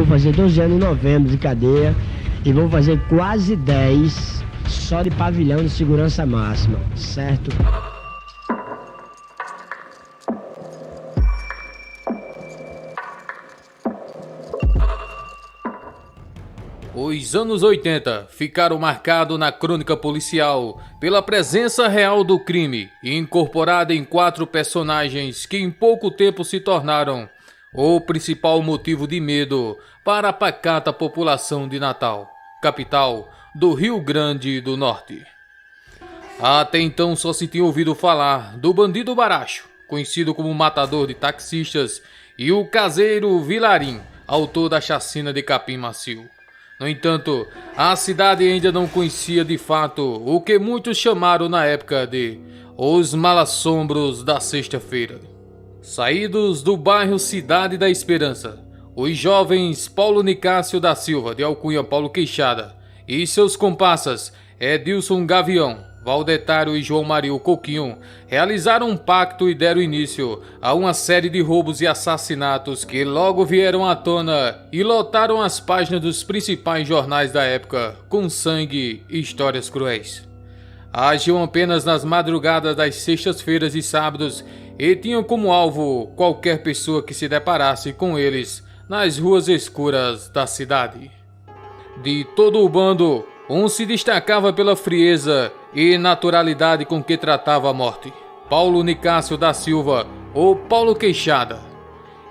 vou fazer 12 anos em novembro de cadeia e vou fazer quase 10 só de pavilhão de segurança máxima, certo? Os anos 80 ficaram marcados na crônica policial pela presença real do crime, incorporada em 4 personagens que em pouco tempo se tornaram o principal motivo de medo para a pacata população de Natal, capital do Rio Grande do Norte. Até então só se tinha ouvido falar do bandido Baracho, conhecido como matador de taxistas, e o caseiro Vilarim, autor da chacina de Capim Macio. No entanto, a cidade ainda não conhecia de fato o que muitos chamaram na época de os malassombros da sexta-feira. Saídos do bairro Cidade da Esperança, os jovens Paulo Nicásio da Silva, de alcunha Paulo Queixada, e seus comparsas Edilson Gavião, Valdetário e João Maria Coquinho realizaram um pacto e deram início a uma série de roubos e assassinatos que logo vieram à tona e lotaram as páginas dos principais jornais da época com sangue e histórias cruéis. Agiam apenas nas madrugadas das sextas-feiras e sábados e tinham como alvo qualquer pessoa que se deparasse com eles nas ruas escuras da cidade. De todo o bando, um se destacava pela frieza e naturalidade com que tratava a morte: Paulo Nicásio da Silva, ou Paulo Queixada.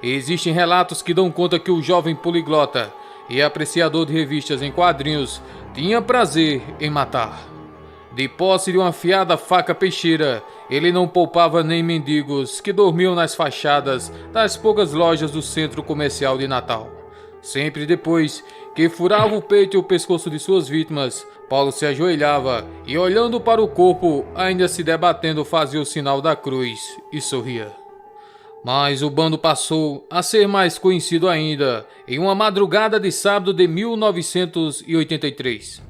Existem relatos que dão conta que o jovem poliglota e apreciador de revistas em quadrinhos tinha prazer em matar. De posse de uma afiada faca peixeira, ele não poupava nem mendigos que dormiam nas fachadas das poucas lojas do centro comercial de Natal. Sempre depois que furava o peito e o pescoço de suas vítimas, Paulo se ajoelhava e, olhando para o corpo, ainda se debatendo, fazia o sinal da cruz e sorria. Mas o bando passou a ser mais conhecido ainda em uma madrugada de sábado de 1983.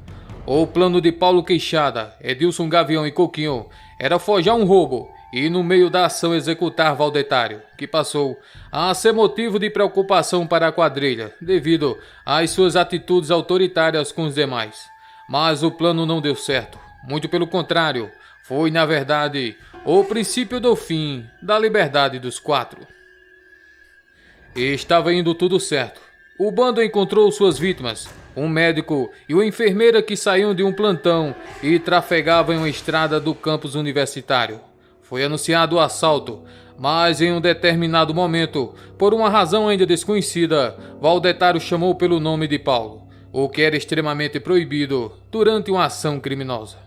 O plano de Paulo Queixada, Edilson Gavião e Coquinho era forjar um roubo e, no meio da ação, executar Valdetário, que passou a ser motivo de preocupação para a quadrilha, devido às suas atitudes autoritárias com os demais. Mas o plano não deu certo. Muito pelo contrário, foi, na verdade, o princípio do fim da liberdade dos 4. Estava indo tudo certo. O bando encontrou suas vítimas, um médico e uma enfermeira que saíam de um plantão e trafegavam em uma estrada do campus universitário. Foi anunciado o assalto, mas em um determinado momento, por uma razão ainda desconhecida, Valdetário chamou pelo nome de Paulo, o que era extremamente proibido durante uma ação criminosa.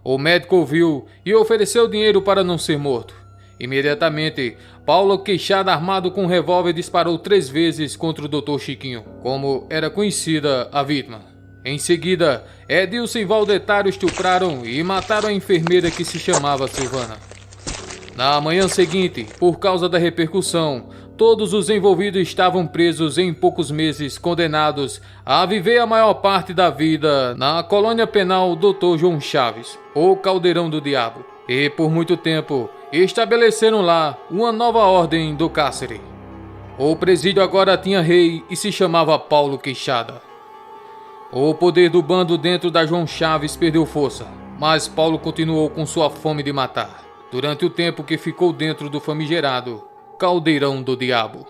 O médico ouviu e ofereceu dinheiro para não ser morto. Imediatamente, Paulo Queixada, armado com um revólver, disparou 3 vezes contra o Dr. Chiquinho, como era conhecida a vítima. Em seguida, Edilson e Valdetário estupraram e mataram a enfermeira, que se chamava Silvana. Na manhã seguinte, por causa da repercussão, todos os envolvidos estavam presos e em poucos meses condenados a viver a maior parte da vida na colônia penal Dr. João Chaves, ou Caldeirão do Diabo, e por muito tempo estabeleceram lá uma nova ordem do cárcere. O presídio agora tinha rei e se chamava Paulo Queixada. O poder do bando dentro da João Chaves perdeu força, mas Paulo continuou com sua fome de matar durante o tempo que ficou dentro do famigerado Caldeirão do Diabo.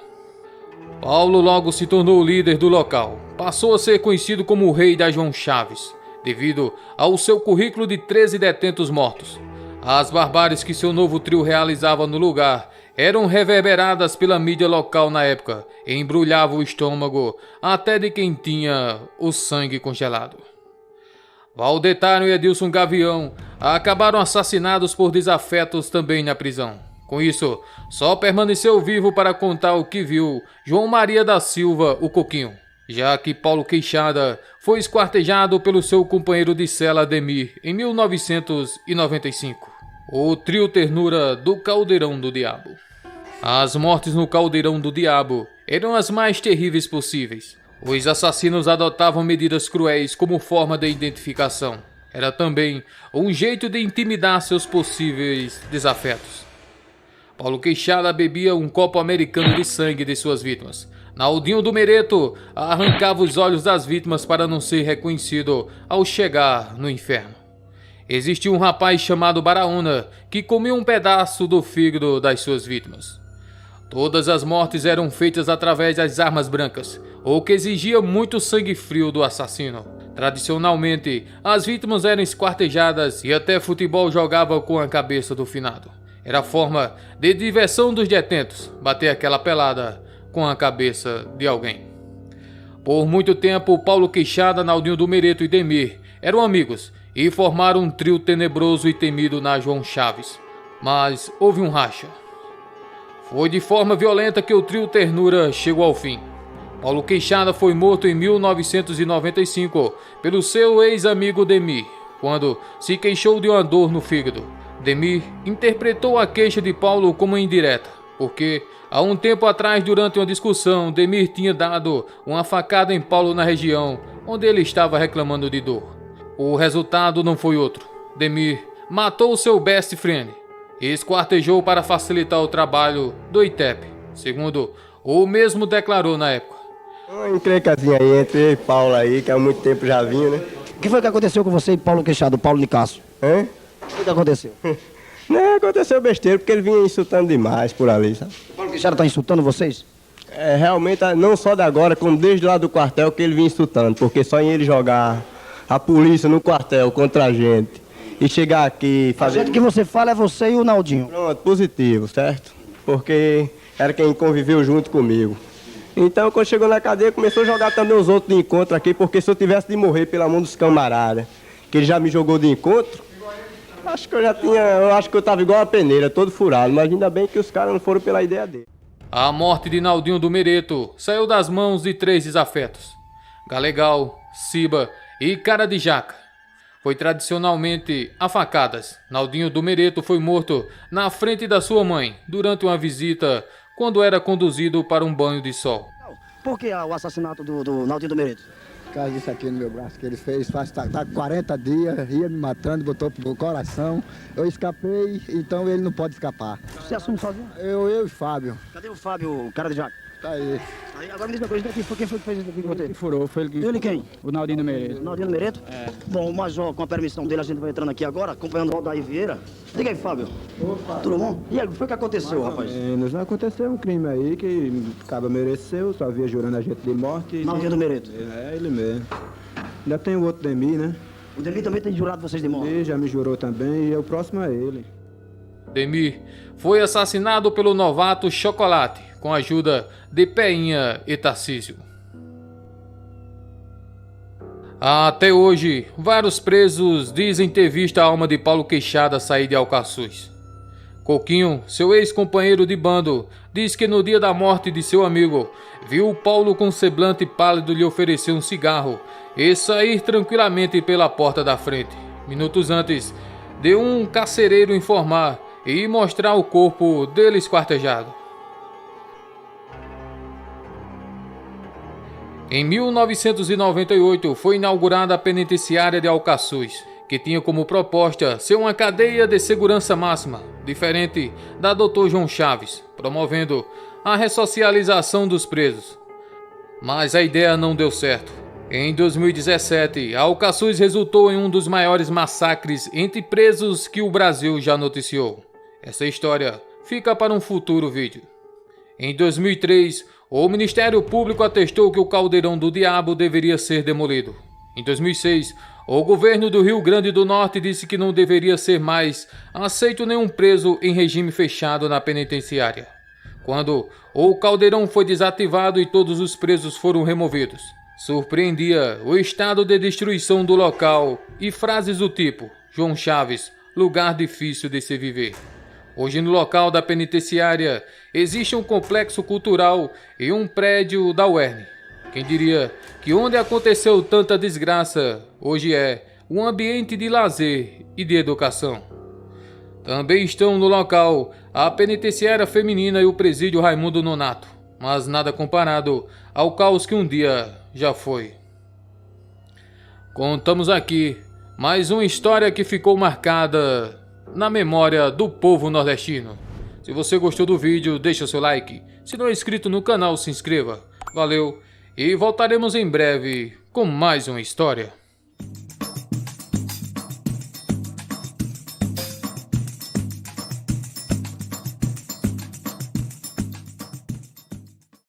Paulo logo se tornou o líder do local. Passou a ser conhecido como o rei da João Chaves, devido ao seu currículo de 13 detentos mortos. As barbáries que seu novo trio realizava no lugar eram reverberadas pela mídia local na época e embrulhavam o estômago até de quem tinha o sangue congelado. Valdetário e Edilson Gavião acabaram assassinados por desafetos também na prisão. Com isso, só permaneceu vivo para contar o que viu João Maria da Silva, o Coquinho, já que Paulo Queixada foi esquartejado pelo seu companheiro de cela Ademir em 1995. O trio ternura do Caldeirão do Diabo. As mortes no Caldeirão do Diabo eram as mais terríveis possíveis. Os assassinos adotavam medidas cruéis como forma de identificação. Era também um jeito de intimidar seus possíveis desafetos. Paulo Queixada bebia um copo americano de sangue de suas vítimas, Naldinho do Mereto arrancava os olhos das vítimas para não ser reconhecido ao chegar no inferno. Existia um rapaz chamado Baraúna que comia um pedaço do fígado das suas vítimas. Todas as mortes eram feitas através das armas brancas, o que exigia muito sangue frio do assassino. Tradicionalmente, as vítimas eram esquartejadas e até futebol jogava com a cabeça do finado. Era a forma de diversão dos detentos, bater aquela pelada com a cabeça de alguém. Por muito tempo, Paulo Queixada, Naldinho do Mereto e Demir eram amigos e formaram um trio tenebroso e temido na João Chaves. Mas houve um racha. Foi de forma violenta que o trio Ternura chegou ao fim. Paulo Queixada foi morto em 1995 pelo seu ex-amigo Demir, quando se queixou de uma dor no fígado. Demir interpretou a queixa de Paulo como indireta, porque há um tempo atrás, durante uma discussão, Demir tinha dado uma facada em Paulo na região onde ele estava reclamando de dor. O resultado não foi outro. Demir matou seu best friend e esquartejou para facilitar o trabalho do ITEP, segundo o mesmo declarou na época. Uma encrencazinha aí entre eu e Paulo aí, que há muito tempo já vinha, né? O que foi que aconteceu com você e Paulo Queixado, Paulo Nicasso? Hã? O que aconteceu? Não, aconteceu besteira, porque ele vinha insultando demais por ali, sabe? O Paulo Queixado está insultando vocês? É, realmente, não só de agora, como desde lá do quartel que ele vinha insultando, porque só em ele jogar a polícia no quartel contra a gente e chegar aqui fazer... O jeito que você fala é você e o Naldinho. Pronto, positivo, certo? Porque era quem conviveu junto comigo. Então, quando chegou na cadeia, começou a jogar também os outros de encontro aqui, porque se eu tivesse de morrer pela mão dos camaradas, que ele já me jogou de encontro, acho que eu estava igual a peneira, todo furado, mas ainda bem que os caras não foram pela ideia dele. A morte de Naldinho do Mereto saiu das mãos de 3 desafetos: Galegal, Ciba e Cara de Jaca. Foi tradicionalmente a facadas. Naldinho do Mereto foi morto na frente da sua mãe durante uma visita quando era conduzido para um banho de sol. Por que o assassinato do Naldinho do Mereto? Por causa disso aqui no meu braço que ele fez, tá 40 dias, ia me matando, botou pro coração. Eu escapei, então ele não pode escapar. Você assume sozinho? Eu e Fábio. Cadê o Fábio, Cara de Jaca? Tá aí. Aí, agora me diz uma coisa, quem foi que fez isso aqui com você? Ele furou, foi ele que... Ele quem? O Naldinho do Mereto. Naldinho do Mereto? É. Bom, o Major, com a permissão dele, a gente vai entrando aqui agora, acompanhando o Aldair Vieira. Diga aí, Fábio. Opa. Tudo bom? E aí, o que foi que aconteceu, rapaz? Não aconteceu um crime aí que o cabo mereceu, só via jurando a gente de morte. Naldinho do Mereto. É, ele mesmo. Ainda tem o outro Demir, né? O Demir também tem jurado vocês de morte. Ele já me jurou também e o próximo é ele. Demir foi assassinado pelo novato Chocolate, com a ajuda de Peinha e Tarcísio. Até hoje, vários presos dizem ter visto a alma de Paulo Queixada sair de Alcaçuz. Coquinho, seu ex-companheiro de bando, diz que no dia da morte de seu amigo, viu Paulo com semblante pálido lhe oferecer um cigarro e sair tranquilamente pela porta da frente. Minutos antes de um carcereiro informar e mostrar o corpo dele esquartejado. Em 1998 foi inaugurada a penitenciária de Alcaçuz, que tinha como proposta ser uma cadeia de segurança máxima, diferente da Dr. João Chaves, promovendo a ressocialização dos presos. Mas a ideia não deu certo. Em 2017, Alcaçuz resultou em um dos maiores massacres entre presos que o Brasil já noticiou. Essa história fica para um futuro vídeo. Em 2003, o Ministério Público atestou que o Caldeirão do Diabo deveria ser demolido. Em 2006, o governo do Rio Grande do Norte disse que não deveria ser mais aceito nenhum preso em regime fechado na penitenciária, quando o caldeirão foi desativado e todos os presos foram removidos. Surpreendia o estado de destruição do local e frases do tipo: João Chaves, lugar difícil de se viver. Hoje, no local da penitenciária, existe um complexo cultural e um prédio da UERN. Quem diria que onde aconteceu tanta desgraça, hoje é um ambiente de lazer e de educação. Também estão no local a penitenciária feminina e o presídio Raimundo Nonato, mas nada comparado ao caos que um dia já foi. Contamos aqui mais uma história que ficou marcada na memória do povo nordestino. Se você gostou do vídeo, deixa seu like. Se não é inscrito no canal, se inscreva. Valeu e voltaremos em breve com mais uma história.